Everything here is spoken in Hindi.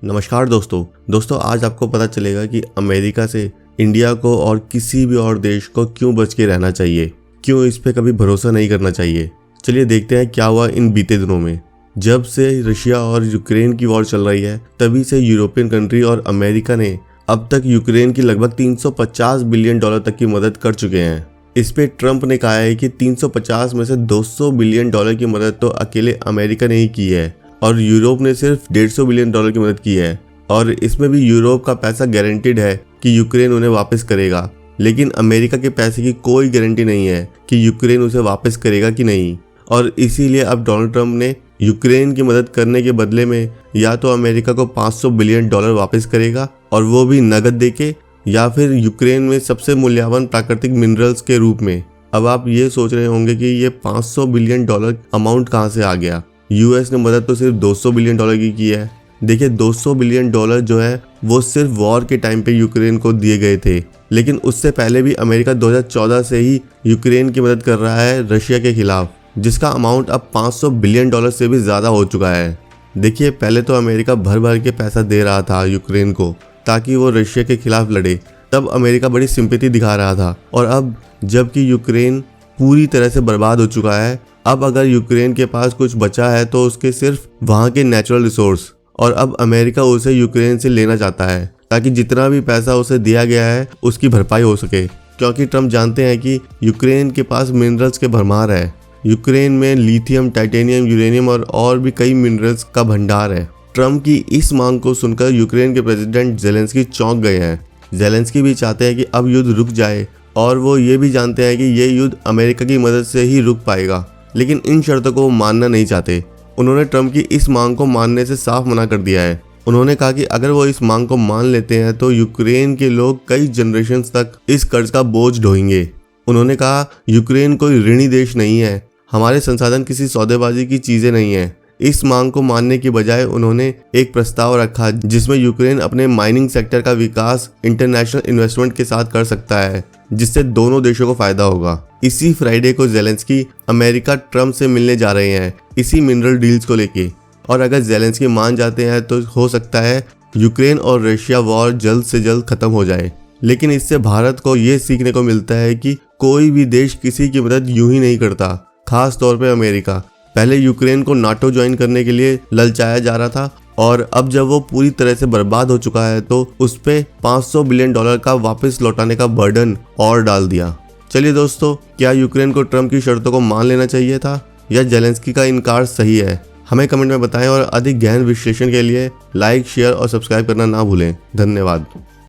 नमस्कार दोस्तों आज आपको पता चलेगा कि अमेरिका से इंडिया को और किसी भी और देश को क्यों बच के रहना चाहिए, क्यों इस पे कभी भरोसा नहीं करना चाहिए। चलिए देखते हैं क्या हुआ इन बीते दिनों में। जब से रशिया और यूक्रेन की वॉर चल रही है तभी से यूरोपियन कंट्री और अमेरिका ने अब तक यूक्रेन की लगभग $350 बिलियन तक की मदद कर चुके हैं। इस पे ट्रंप ने कहा है कि 350 में से $200 बिलियन की मदद तो अकेले अमेरिका ने ही की है और यूरोप ने सिर्फ $150 बिलियन की मदद की है, और इसमें भी यूरोप का पैसा गारंटीड है कि यूक्रेन उन्हें वापस करेगा। लेकिन अमेरिका के पैसे की कोई गारंटी नहीं है कि यूक्रेन उसे वापस करेगा कि नहीं, और इसीलिए अब डोनाल्ड ट्रंप ने यूक्रेन की मदद करने के बदले में या तो अमेरिका को $500 बिलियन वापस करेगा और वो भी नगद देके, या फिर यूक्रेन में सबसे मूल्यवान प्राकृतिक मिनरल्स के रूप में। अब आप ये सोच रहे होंगे कि ये $500 बिलियन अमाउंट कहाँ से आ गया। यूएस ने मदद तो सिर्फ $200 बिलियन की है। देखिए $200 बिलियन जो है वो सिर्फ वॉर के टाइम पे यूक्रेन को दिए गए थे, लेकिन उससे पहले भी अमेरिका 2014 से ही यूक्रेन की मदद कर रहा है रशिया के खिलाफ, जिसका अमाउंट अब $500 बिलियन से भी ज़्यादा हो चुका है। देखिए पहले तो अमेरिका भर भर के पैसा दे रहा था यूक्रेन को ताकि वो रशिया के खिलाफ लड़े, तब अमेरिका बड़ी सिंपैथी दिखा रहा था। और अब जबकि यूक्रेन पूरी तरह से बर्बाद हो चुका है, अब अगर यूक्रेन के पास कुछ बचा है तो उसके सिर्फ वहाँ के नेचुरल रिसोर्स, और अब अमेरिका उसे यूक्रेन से लेना चाहता है ताकि जितना भी पैसा उसे दिया गया है उसकी भरपाई हो सके, क्योंकि ट्रम्प जानते हैं कि यूक्रेन के पास मिनरल्स के भरमार है। यूक्रेन में लिथियम, टाइटेनियम, यूरेनियम और भी कई मिनरल्स का भंडार है। ट्रम्प की इस मांग को सुनकर यूक्रेन के प्रेसिडेंट जेलेंस्की चौंक गए हैं। जेलेंस्की भी चाहते हैं कि अब युद्ध रुक जाए, और वो ये भी जानते हैं कि ये युद्ध अमेरिका की मदद से ही रुक पाएगा, लेकिन इन शर्तों को वो मानना नहीं चाहते। उन्होंने ट्रम्प की इस मांग को मानने से साफ मना कर दिया है। उन्होंने कहा कि अगर वो इस मांग को मान लेते हैं तो यूक्रेन के लोग कई जनरेशन्स तक इस कर्ज का बोझ ढोएंगे। उन्होंने कहा यूक्रेन कोई ऋणी देश नहीं है, हमारे संसाधन किसी सौदेबाजी की चीजें नहीं है। इस मांग को मानने की बजाय उन्होंने एक प्रस्ताव रखा जिसमें यूक्रेन अपने माइनिंग सेक्टर का विकास इंटरनेशनल इन्वेस्टमेंट के साथ कर सकता है, जिससे दोनों देशों को फायदा होगा। इसी फ्राइडे को जेलेंस्की अमेरिका ट्रम्प से मिलने जा रहे हैं इसी मिनरल डील्स को लेके, और अगर जेलेंस्की मान जाते हैं तो हो सकता है यूक्रेन और रशिया वॉर जल्द से जल्द खत्म हो जाए। लेकिन इससे भारत को ये सीखने को मिलता है कि कोई भी देश किसी की मदद यूं ही नहीं करता, खास तौर पे अमेरिका। पहले यूक्रेन को नाटो ज्वाइन करने के लिए ललचाया जा रहा था, और अब जब वो पूरी तरह से बर्बाद हो चुका है तो उस पे $500 बिलियन का वापस लौटाने का बर्डन और डाल दिया। चलिए दोस्तों, क्या यूक्रेन को ट्रम्प की शर्तों को मान लेना चाहिए था या जेलेंस्की का इनकार सही है? हमें कमेंट में बताएं, और अधिक गहन विश्लेषण के लिए लाइक, शेयर और सब्सक्राइब करना ना भूलें। धन्यवाद।